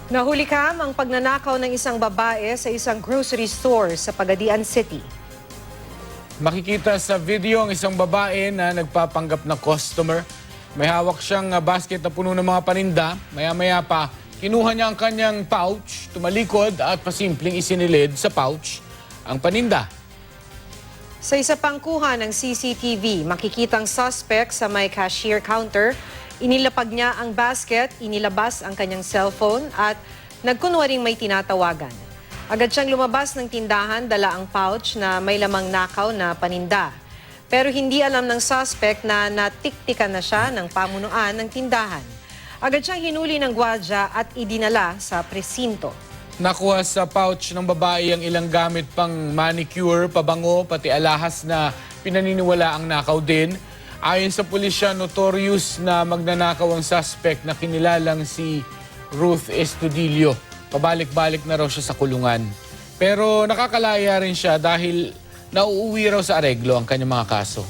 Nahulikam ang pagnanakaw ng isang babae sa isang grocery store sa Pagadian City. Makikita sa video ang isang babae na nagpapanggap na customer. May hawak siyang basket na puno ng mga paninda. Maya-maya pa, kinuha niya ang kanyang pouch, tumalikod at pasimpleng isinilid sa pouch ang paninda. Sa isa pang kuha ng CCTV, makikitang suspect sa may cashier counter. Inilapag niya ang basket, inilabas ang kanyang cellphone at nagkunwaring may tinatawagan. Agad siyang lumabas ng tindahan, dala ang pouch na may lamang nakaw na paninda. Pero hindi alam ng suspect na natiktikan na siya ng pamunuan ng tindahan. Agad siyang hinuli ng gwardiya at idinala sa presinto. Nakuha sa pouch ng babae ang ilang gamit pang manicure, pabango, pati alahas na pinaniniwala ang nakaw din. Ayon sa pulisya, notorious na magnanakaw ang suspect na kinilalang si Ruth Estudillo. Pabalik-balik na raw siya sa kulungan. Pero nakakalaya rin siya dahil nauuwi raw sa areglo ang kanyang mga kaso.